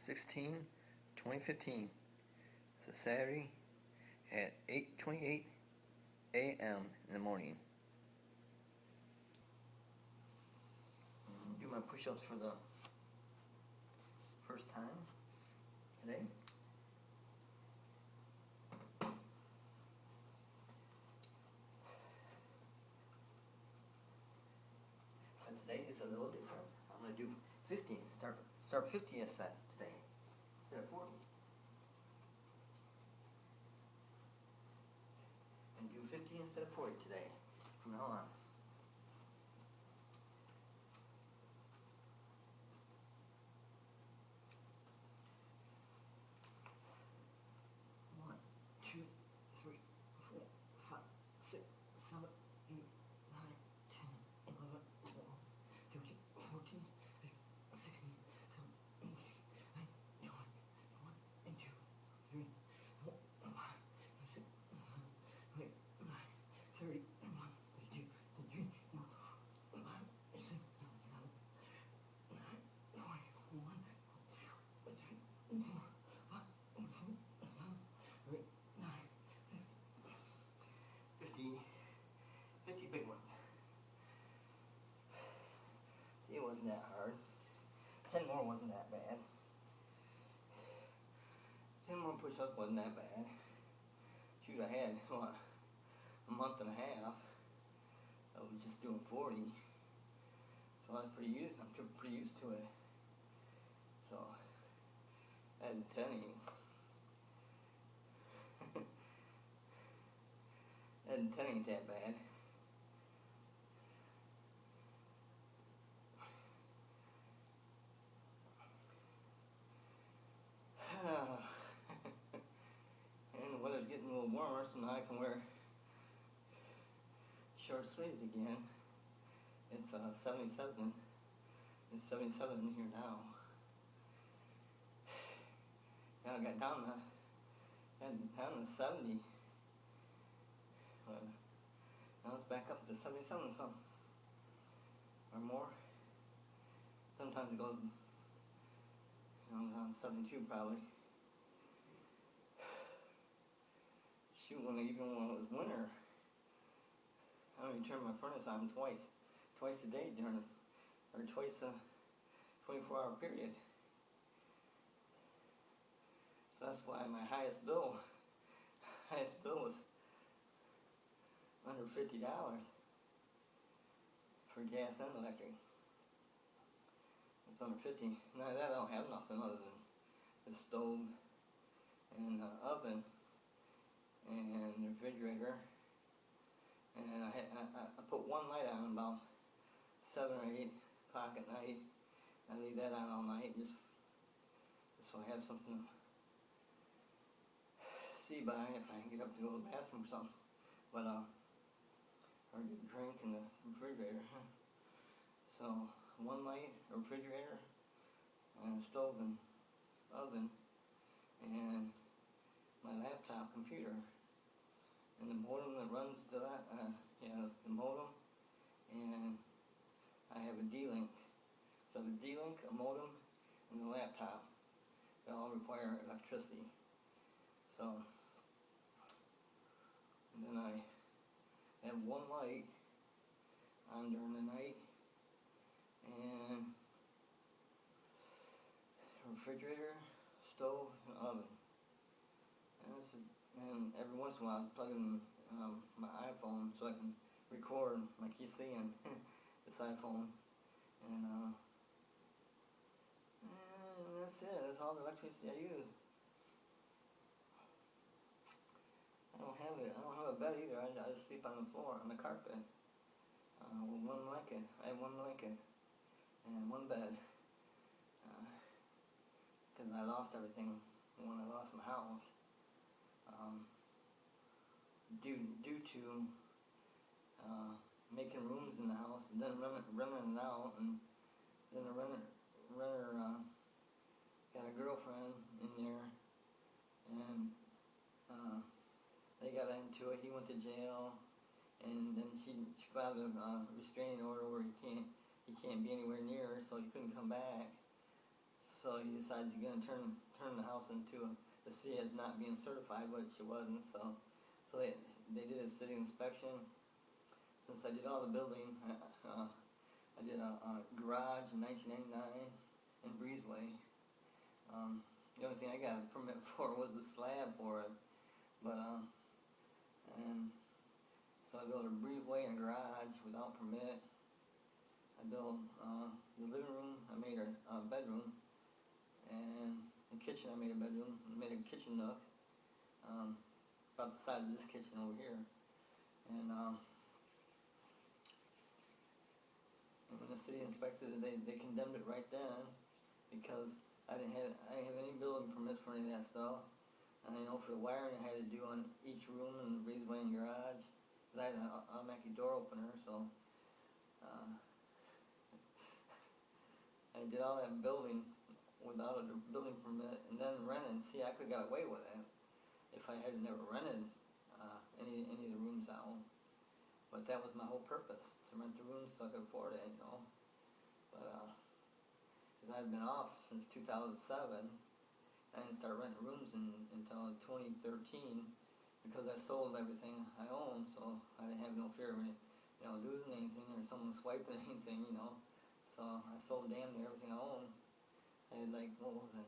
16, 2015. It's a Saturday at 8:28 a.m. in the morning. Do my push-ups for the first time today. But today is a little different. I'm going to do 50. Start 50 a set today instead of 40. And do 50 instead of 40 today from now on. One, two, three, 4, 5, 6, 7, 8, 9, 10, 11, 12, 13, 14, 15, 16, 17, 18, 19, 20, 21, and 2, 3, 4, 5, 6, 7, 8, 9, 30, 31, 32, 33, 34, 35, 36, 37, 41, 50 big ones. It wasn't that hard. 10 more wasn't that bad. 10 more push-ups wasn't that bad. Shoot, I had, what, a month and a half. I was just doing 40. So I'm pretty used to it. So, and 10 and 10 ain't that bad. And the weather's getting a little warmer, so now I can wear short sleeves again. It's 77. It's 77 in here now. Yeah, I got down to 70. But now it's back up to 77 something or more. Sometimes it goes, down to 72 probably. Shoot, even when it was winter, I only turned my furnace on twice a day or twice a 24-hour period. So that's why my highest bill was under $50 for gas and electric. It's under 50. Now that I don't have nothing other than the stove and the oven and the refrigerator. And I put one light on about 7 or 8 o'clock at night. I leave that on all night just so I have something to see by if I get up to go to the bathroom or something. But or get a drink in the refrigerator. So one light, a refrigerator, and a stove and oven, and my laptop computer, and the modem that runs to that. The modem, and I have a D-Link. So the D-Link, a modem, and the laptop, they all require electricity. So, and then I have one light on during the night, and a refrigerator, stove, and oven. And every once in a while I plug in my iPhone so I can record like you see in this iPhone. And that's it. That's all the electricity I use. I don't have a bed either. I just sleep on the floor, on the carpet. With one blanket. I have one blanket and one bed. Because I lost everything when I lost my house. Due to making rooms in the house and then renting it out, and then the renter got a girlfriend in there, and they got into it. He went to jail, and then she filed a restraining order where he can't be anywhere near her, so he couldn't come back. So So he decides he's gonna turn the house into the city as not being certified, which it wasn't. So they did a city inspection. Since I did all the building, I did a garage in 1999 in Breezeway. The only thing I got a permit for was the slab for it, but and so I built a breezeway and a garage without permit. I built the living room. I made a bedroom, and the kitchen. I made a bedroom. I made a kitchen nook, about the size of this kitchen over here, and when the city inspected it, they condemned it right then because I didn't have any building permits for any of that stuff. And for the wiring I had to do on each room in the breezeway and garage, because I had an automatic door opener, so I did all that building without a building permit, and then rented. See, I could have got away with it if I had never rented any of the rooms out. But that was my whole purpose, to rent the rooms so I could afford it, But because I'd been off since 2007, I didn't start renting rooms until 2013 because I sold everything I owned, so I didn't have no fear of losing anything or someone swiping anything, So I sold damn near everything I owned. I had what was it?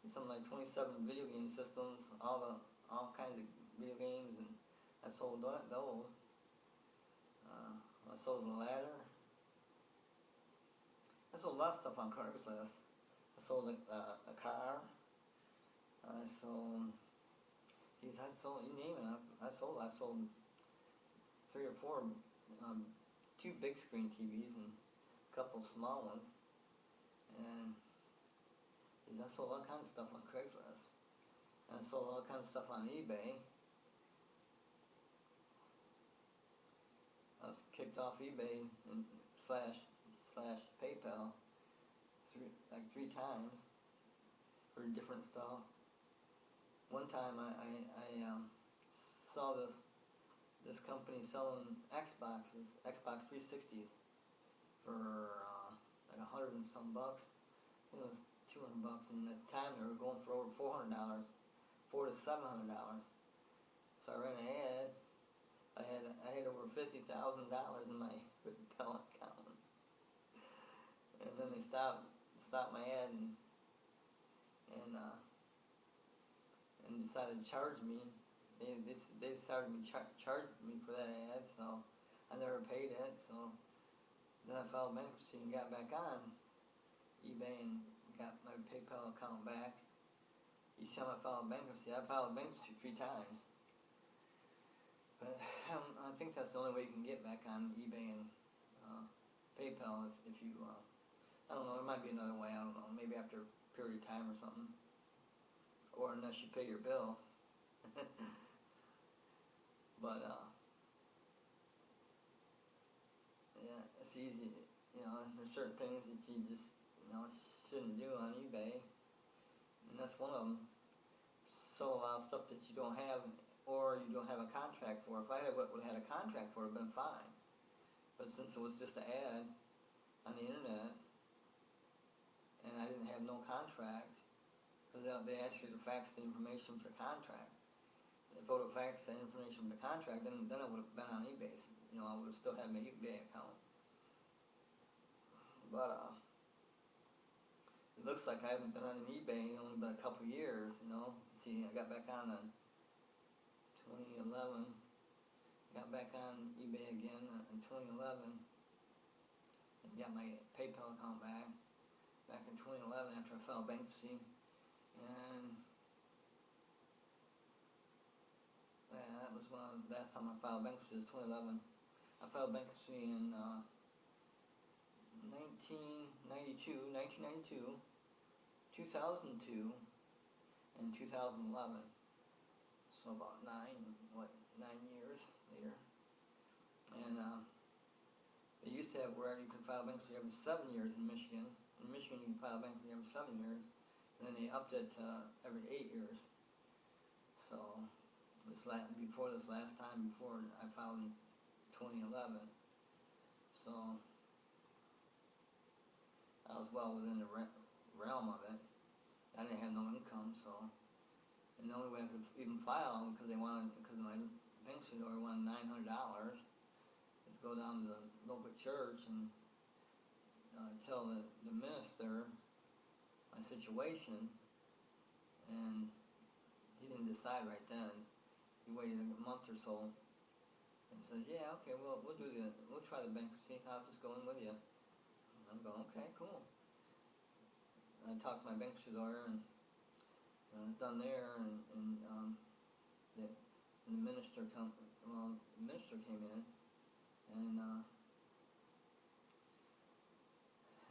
Something like 27 video game systems, all kinds of video games, and I sold those. I sold a ladder. I sold a lot of stuff on Craigslist. I sold a car. I sold, you name it. I sold 3 or 4, 2 big screen TVs and a couple small ones. And I sold all kinds of stuff on Craigslist. And I sold all kinds of stuff on eBay. I was kicked off eBay and slash PayPal 3 times for different stuff. One time I saw this company selling Xbox 360s for like $100 and some bucks. I think it was $200, and at the time they were going for over $400, $400 to $700. So I ran an ad. I had over $50,000 in my PayPal account, and then they stopped my ad and decided to charge me. They started charging me for that ad, so I never paid it. So then I filed bankruptcy and got back on eBay and got my PayPal account back. Each time I filed bankruptcy 3 times. But I think that's the only way you can get back on eBay and PayPal if you, I don't know, there might be another way, I don't know, maybe after a period of time or something. Or unless you pay your bill. But, yeah, it's easy, there's certain things that you just, shouldn't do on eBay. And that's one of them. Sell a lot of stuff that you don't have or you don't have a contract for. If I would have had a contract for it, would have been fine. But since it was just an ad on the internet, and I didn't have no contract, because they ask you to fax the information for the contract. If I would have faxed the information for the contract, then I would have been on eBay. I would have still had my eBay account. But it looks like I haven't been on eBay only been a couple years. See, I got back on in 2011. Got back on eBay again in 2011. And got my PayPal account back in 2011 after I filed bankruptcy. And that was the last time I filed bankruptcy was 2011. I filed bankruptcy in 1992, 2002, and 2011. So about 9 years later. And they used to have where you can file bankruptcy every 7 years in Michigan. In Michigan you can file bankruptcy every 7 years. And then they upped it to every 8 years. So before I filed in 2011. So I was well within the realm of it. I didn't have no income, so, and the only way I could even file, because my bankruptcy lawyer wanted $900, is go down to the local church and tell the minister my situation, and he didn't decide right then. He waited a month or so and says, yeah, okay, we'll try the bankruptcy. I'll just go in with you. And I'm going, okay, cool. I talked to my bankruptcy lawyer, and it's done there, and the minister came in,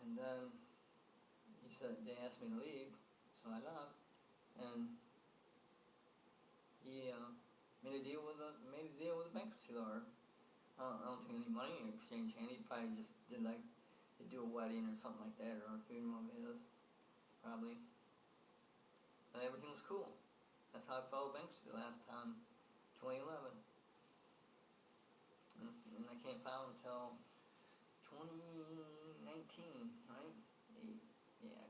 and then he said they asked me to leave, so I left, and he made a deal with the bankruptcy lawyer. I don't think any money in exchange hand. He probably just did he'd do a wedding or something like that, or a funeral of his, probably. But everything was cool. That's how I filed bankruptcy the last time, 2011. And I can't file until 2019, right?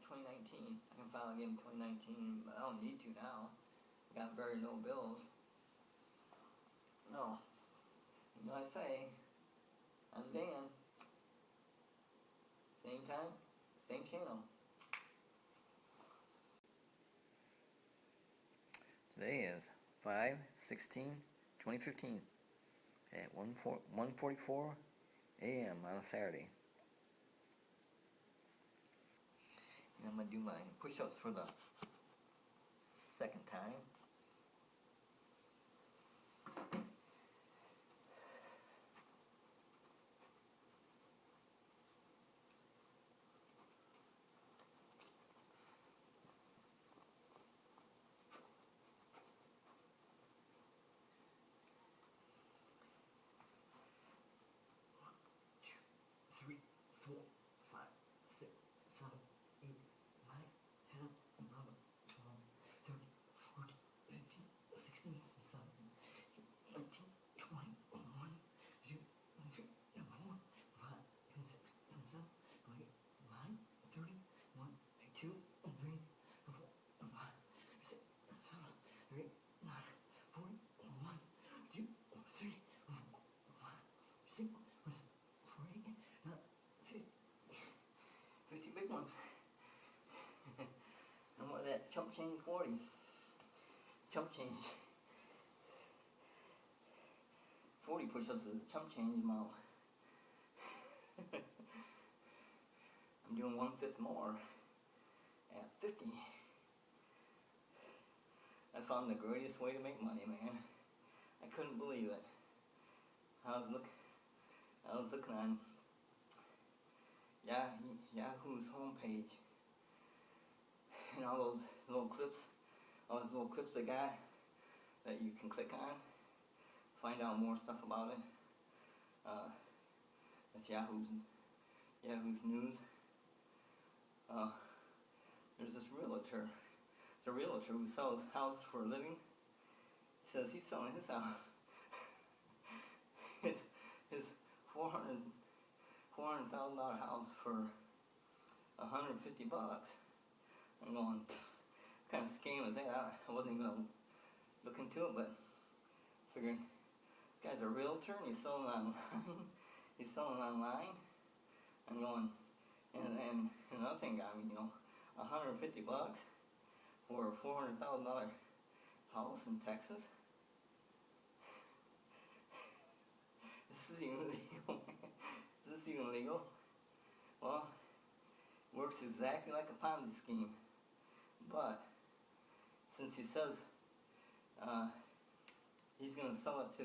2019. I can file again in 2019, but I don't need to now. I got very low bills. No. You know what I say? I'm Dan. Same time, same channel. Today is 5/16/2015 at 1:44 a.m. on a Saturday. And I'm going to do my push-ups for the second time. Big ones. No more of that chump change 40. Chump change. 40 push-ups is a chump change amount. I'm doing 1/5 more at 50. I found the greatest way to make money, man. I couldn't believe it. I was looking on Yahoo's homepage, and all those little clips they got that you can click on, find out more stuff about it. That's Yahoo's news. There's this realtor. It's a realtor who sells houses for a living. He says he's selling his house. his $400,000 house for $150. I'm going, what kind of scam is that? I wasn't even gonna look into it, but figuring this guy's a realtor and he's selling online. He's selling online. I'm going, and another thing got me, $150 for a $400,000 house in Texas. This is even legal. Is this even legal? Well, works exactly like a Ponzi scheme. But since he says he's gonna sell his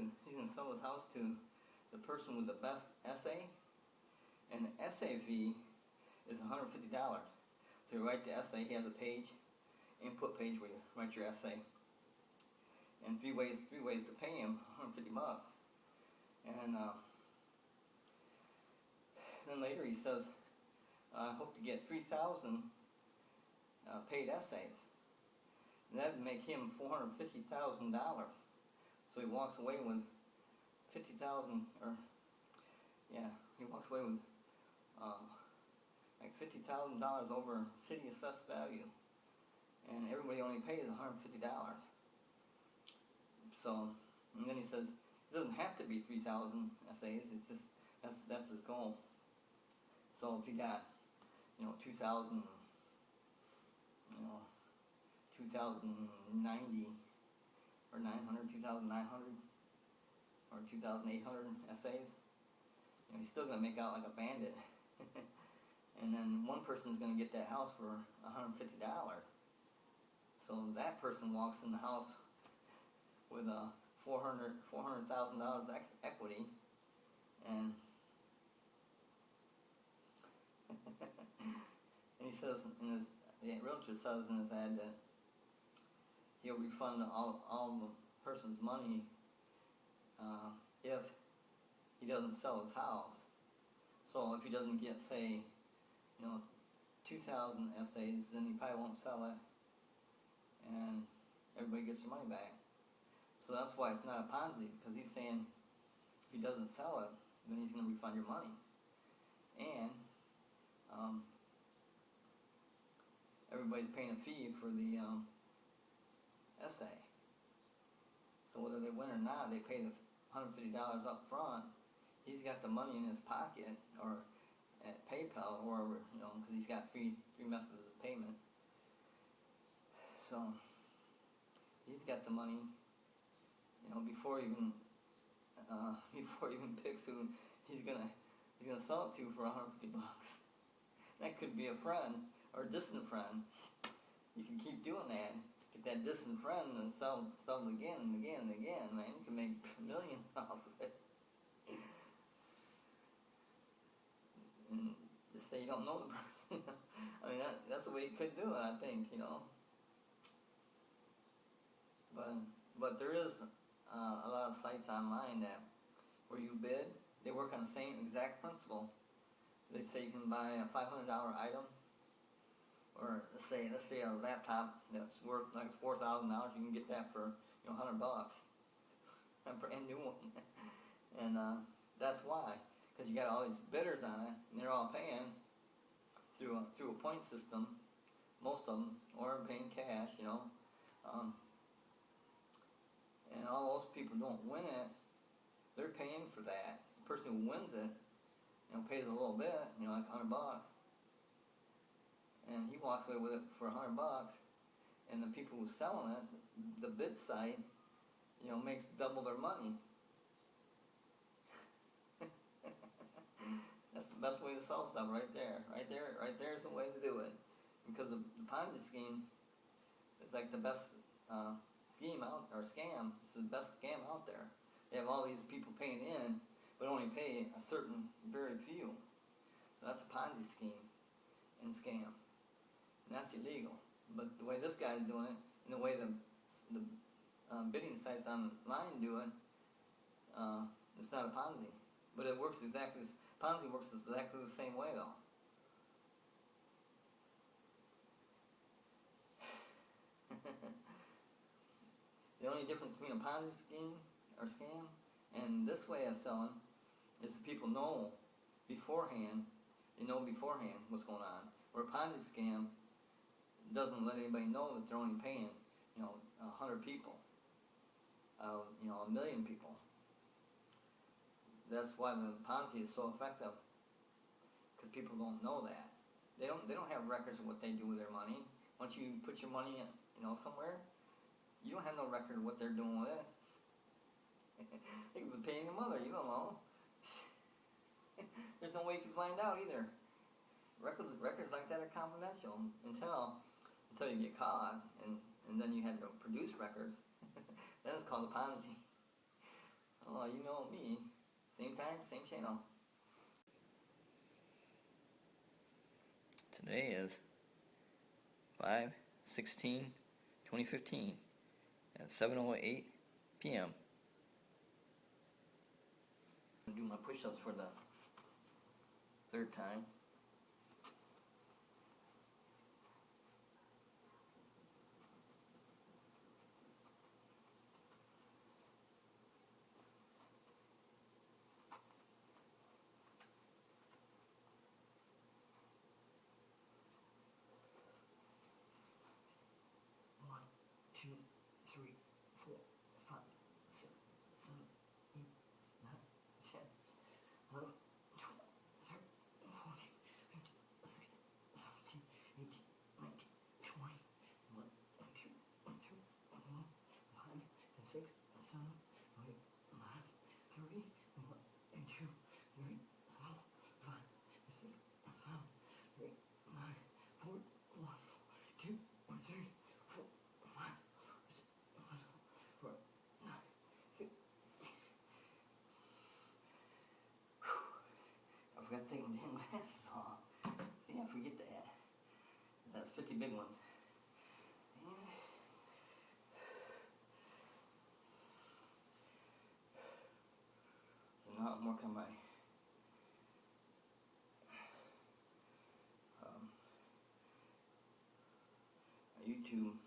house to the person with the best essay, and the essay fee is $150. So you write the essay. He has a page, input page where you write your essay, and three ways to pay him $150. And then later he says, I hope to get 3,000 paid essays. And that would make him $450,000. So he walks away with 50,000, he walks away with like $50,000 over city assessed value, and everybody only pays $150. So, and then he says it doesn't have to be 3,000 essays. It's just that's his goal. So if you got 2,000, 2,090 or 900, 2,900 or 2,800 essays, he's still gonna make out like a bandit. And then one person's gonna get that house for $150. So that person walks in the house with $400,000 equity, and and he says the realtor says in his ad that he'll refund all the person's money if he doesn't sell his house. So if he doesn't get, say, 2,000 essays, then he probably won't sell it, and everybody gets their money back. So that's why it's not a Ponzi, because he's saying if he doesn't sell it, then he's going to refund your money. And everybody's paying a fee for the essay. So whether they win or not, they pay the $150 up front. He's got the money in his pocket, or at PayPal, or wherever, because he's got three methods of payment. So he's got the money, before he even picks who he's gonna sell it to for $150. That could be a friend or a distant friend. You can keep doing that. Get that distant friend and sell it again and again and again. Man, you can make millions off of it. And just say you don't know the person. I mean, that's the way you could do it, I think, But there is a lot of sites online that where you bid, they work on the same exact principle. They say you can buy a $500 item, or let's say a laptop that's worth like $4,000. You can get that for $100, a brand new one. And that's why, because you got all these bidders on it, and they're all paying through a point system, most of them, or paying cash, and all those people don't win it. They're paying for that. The person who wins it, pays a little bit, like $100, and he walks away with it for $100. And the people who are selling it, the bid site, makes double their money. That's the best way to sell stuff, right there. Right there is the way to do it, because the Ponzi scheme is like the best scam. It's the best scam out there. They have all these people paying in, but only pay a certain very few. So that's a Ponzi scheme and scam, and that's illegal. But the way this guy's doing it, and the way the bidding sites online do it, it's not a Ponzi. But it works exactly. Ponzi works exactly the same way, though. The only difference between a Ponzi scheme or scam and this way of selling is that people know beforehand. They know beforehand what's going on. Where a Ponzi scam doesn't let anybody know that they're only paying, 100 people, 1 million people. That's why the Ponzi is so effective, because people don't know that. They don't have records of what they do with their money. Once you put your money in, somewhere, you don't have no record of what they're doing with it. They could be paying your mother. You don't know. There's no way you can find out either. Records like that are confidential until you get caught, and then you had to produce records. Then it's called a Ponzi. Oh, you know me. Same time, same channel. Today is 5/16/2015 at 7:08 p.m. I'm going to do my push-ups for the third time. 2, 3, 4, 5, 6, 7, 8, 9, 10, 11, 12, 13, 14, 15, 16, 17, 18, 19, 20, 21, 22, 23, 24, 25, 26, 27, 28, 29, 30, 31, 32, 33, 34, 5, 6, 7, 8, 9, 4, 1, 2, 3, 4, 5, 6, 7, 9, 6. I forgot to take my damn glasses off. See, I forget that. That's 50 big ones. So now I'm working my YouTube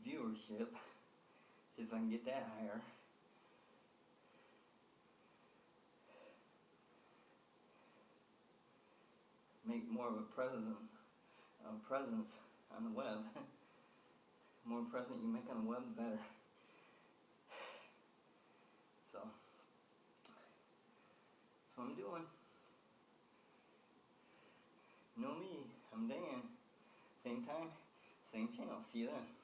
viewership. See if I can get that higher. Make more of a presence on the web. More present you make on the web, the better. So that's what I'm doing. Know me, I'm Dan. Same time, same channel. See you then.